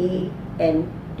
ANT,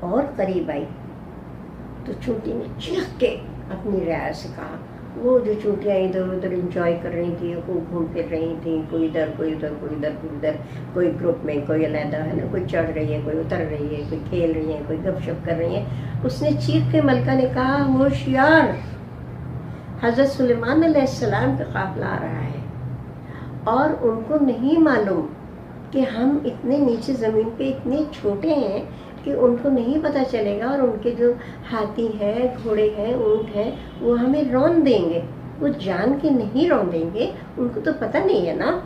اور قریب آئی تو چونٹی نے چیخ کے اپنی رعایا سے کہا، وہ جو چونٹیاں ادھر ادھر انجوائے کر رہی تھیں، خوب گھوم پھر رہی تھیں، کوئی ادھر کوئی ادھر کوئی ادھر کوئی ادھر، کوئی گروپ میں، کوئی علیحدہ ہے نا، کوئی چڑھ رہی ہے، کوئی اتر رہی ہے، کوئی کھیل رہی ہے، کوئی گپ شپ کر رہی ہے، اس نے چیخ کے ملکہ نے کہا، ہوشیار، حضرت سلیمان علیہ السلام کا قافلہ آ رہا ہے، اور ان کو نہیں معلوم کہ ہم اتنے نیچے زمین پہ اتنے چھوٹے ہیں کہ ان کو نہیں پتہ چلے گا، اور ان کے جو ہاتھی ہیں، گھوڑے ہیں، اونٹ ہیں، وہ ہمیں رون دیں گے، وہ جان کے نہیں رون دیں گے، ان کو تو پتہ نہیں ہے نا،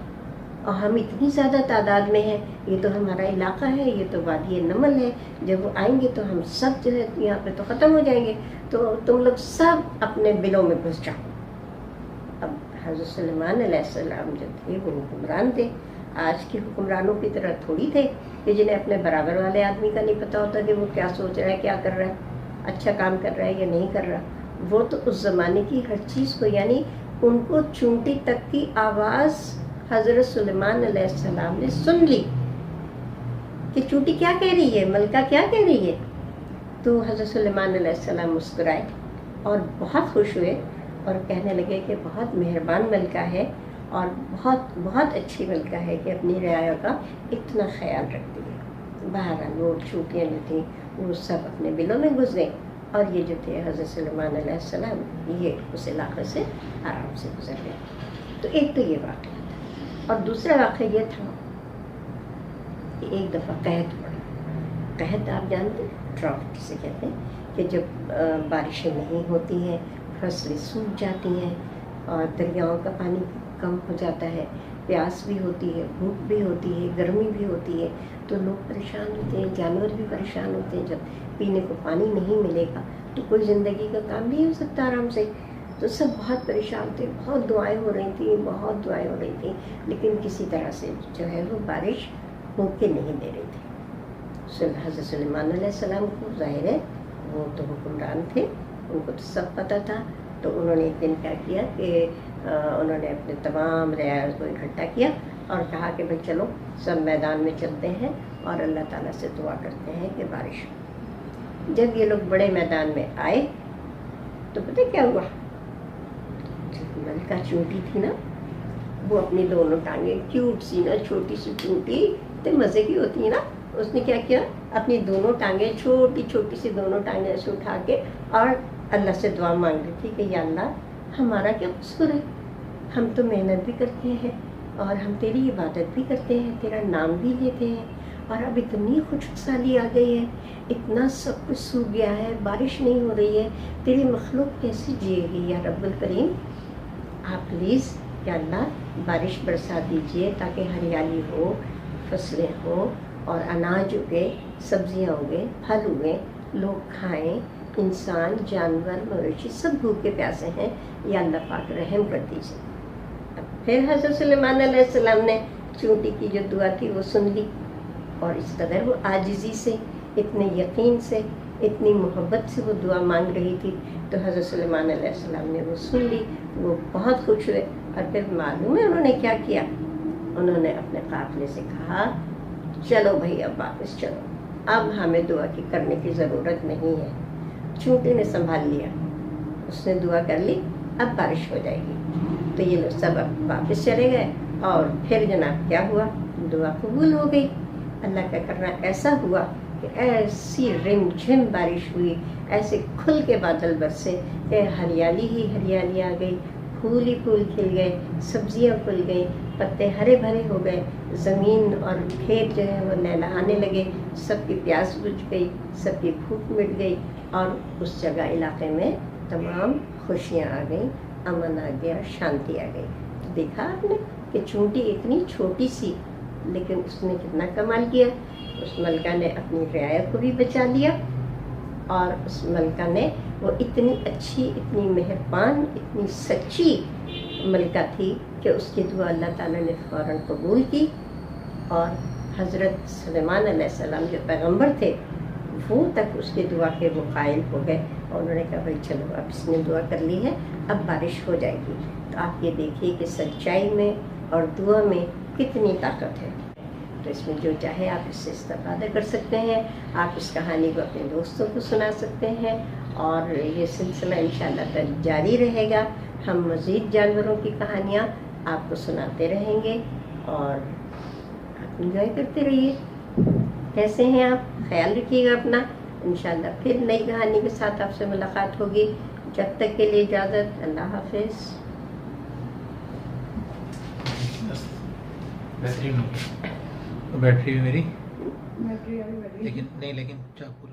اور ہم اتنی زیادہ تعداد میں ہیں، یہ تو ہمارا علاقہ ہے، یہ تو وادی نمل ہے، جب وہ آئیں گے تو ہم سب جو ہے یہاں پہ تو ختم ہو جائیں گے، تو تم لوگ سب اپنے بلوں میں گھس جاؤ۔ اب حضرت سلیمان علیہ السلام جو تھے وہ حکمران تھے، آج کے حکمرانوں کی طرح تھوڑی تھے کہ جنہیں اپنے برابر والے آدمی کا نہیں پتہ ہوتا کہ وہ کیا سوچ رہا ہے، کیا کر رہا ہے، اچھا کام کر رہا ہے یا نہیں کر رہا۔ وہ تو اس زمانے کی ہر چیز کو، یعنی ان کو چونٹی تک کی آواز حضرت سلیمان علیہ السلام نے سن لی کہ چونٹی کیا کہہ رہی ہے، ملکہ کیا کہہ رہی ہے۔ تو حضرت سلیمان علیہ السلام مسکرائے اور بہت خوش ہوئے اور کہنے لگے کہ بہت مہربان ملکہ ہے اور بہت بہت اچھی ملکہ ہے کہ اپنی رعایا کا اتنا خیال رکھتی ہے۔ بہرحال وہ چونٹیاں جو تھیں وہ سب اپنے بلوں میں گھس گئیں، اور یہ جو تھے حضرت سلیمان علیہ السلام یہ اس علاقے سے آرام سے گزر گئے۔ تو ایک تو یہ واقعہ تھا، اور دوسرا واقعہ یہ تھا کہ ایک دفعہ قحط پڑا۔ قحط آپ جانتے ہیں، ڈراؤٹ جسے کہتے ہیں، کہ جب بارشیں نہیں ہوتی ہیں، فصلیں سوکھ جاتی ہیں، اور دریاؤں کا پانی کم ہو جاتا ہے، پیاس بھی ہوتی ہے، بھوک بھی ہوتی ہے، گرمی بھی ہوتی ہے، تو لوگ پریشان ہوتے ہیں، جانور بھی پریشان ہوتے ہیں۔ جب پینے کو پانی نہیں ملے گا تو کوئی زندگی کا کام نہیں ہو سکتا آرام سے، تو سب بہت پریشان تھے، بہت دعائیں ہو رہی تھیں، بہت دعائیں ہو رہی تھیں، لیکن کسی طرح سے جو ہے وہ بارش ہو کے نہیں دے رہی تھی۔ حضرت سلیمان علیہ السلام کو ظاہر ہے وہ تو حکمران تھے، ان کو تو سب پتہ تھا، تو انہوں نے ایک دن کیا کیا کہ انہوں نے اپنے تمام رعایا کو اکٹھا کیا اور کہا کہ بھائی چلو سب میدان میں چلتے ہیں اور اللہ تعالیٰ سے دعا کرتے ہیں کہ بارش ہو۔ جب یہ لوگ بڑے میدان میں آئے تو پتہ کیا ہوا، ملکہ چونٹی تھی نا، وہ اپنی دونوں ٹانگیں، کیوٹ سی نا چھوٹی سی چونٹی، اتنے مزے کی ہوتی ہے نا، اس نے کیا کیا، اپنی دونوں ٹانگیں، چھوٹی چھوٹی سی دونوں ٹانگیں ایسے اٹھا کے اور اللہ سے دعا مانگ رہی تھی کہ یا اللہ ہمارا کیا قصور ہے، ہم تو محنت بھی کرتے ہیں اور ہم تیری عبادت بھی کرتے ہیں، تیرا نام بھی لیتے ہیں، اور اب اتنی خشک سالی آ گئی ہے، اتنا سب کچھ سوکھ گیا ہے، بارش نہیں ہو رہی ہے، تیری مخلوق کیسے جیے گی یا رب الکریم، آپ پلیز یا اللہ بارش برسا دیجئے تاکہ ہریالی ہو، فصلیں ہوں اور اناج اگے، سبزیاں اگے، پھل اگے، لوگ کھائیں، انسان، جانور، مویشی سب بھوکے پیاسے ہیں، یا اللہ پاک رحم کر دیجیے۔ اب پھر حضرت سلیمان علیہ السلام نے چونٹی کی جو دعا تھی وہ سن لی، اور اس قدر وہ عاجزی سے، اتنے یقین سے، اتنی محبت سے وہ دعا مانگ رہی تھی، تو حضرت سلیمان علیہ السلام نے وہ سن لی، وہ بہت خوش ہوئے، اور پھر معلوم ہے انہوں نے کیا کیا، انہوں نے اپنے قافلے سے کہا چلو بھائی اب واپس چلو، اب ہمیں دعا کی کرنے کی ضرورت نہیں ہے۔ چونٹی نے سنبھال لیا، اس نے دعا کر لی، اب بارش ہو جائے گی، تو یہ لوگ سب اب واپس چلے گئے، اور پھر جناب کیا ہوا، دعا قبول ہو گئی۔ اللہ کا کرنا ایسا ہوا کہ ایسی رم جھم بارش ہوئی، ایسے کھل کے بادل برسے کہ ہریالی ہی ہریالی آ گئی، پھول ہی پھول کھل گئے، سبزیاں پھل گئیں، پتے ہرے بھرے ہو گئے، زمین اور کھیت جو ہے وہ لہلہانے لگے، سب کی پیاس بجھ گئی، سب کی بھوک مٹ گئی، اور اس جگہ علاقے میں تمام خوشیاں آ گئیں، امن آ گیا، شانتی آ گئی۔ تو دیکھا آپ نے کہ چونٹی اتنی چھوٹی سی، لیکن اس نے کتنا کمال کیا، اس ملکہ نے اپنی رعایا کو بھی بچا لیا، اور اس ملکہ نے وہ اتنی اچھی، اتنی مہربان، اتنی سچی ملکہ تھی کہ اس کی دعا اللہ تعالیٰ نے فوراً قبول کی، اور حضرت سلیمان علیہ السلام جو پیغمبر تھے وہ تک اس کی دعا کے وہ قائل ہو گئے، اور انہوں نے کہا بھائی چلو اب اس نے دعا کر لی ہے، اب بارش ہو جائے گی۔ تو آپ یہ دیکھیے کہ سچائی میں اور دعا میں کتنی طاقت ہے۔ تو اس میں جو چاہے آپ اس سے استفادہ کر سکتے ہیں. آپ اس کہانی کو اپنے دوستوں کو سنا سکتے ہیں اور یہ سلسلہ انشاءاللہ تعالی جاری رہے گا. ہم مزید جانوروں کی کہانیاں آپ کو سناتے رہیں گے اور آپ انجوائے کرتے رہیے. کیسے ہیں آپ؟ خیال رکھیے گا اپنا. انشاءاللہ پھر نئی کہانی کے ساتھ آپ سے ملاقات ہوگی. جب تک کے لیے اجازت. اللہ حافظ. بہترین ہو گیا. بیٹری بھی میری لیکن چاقو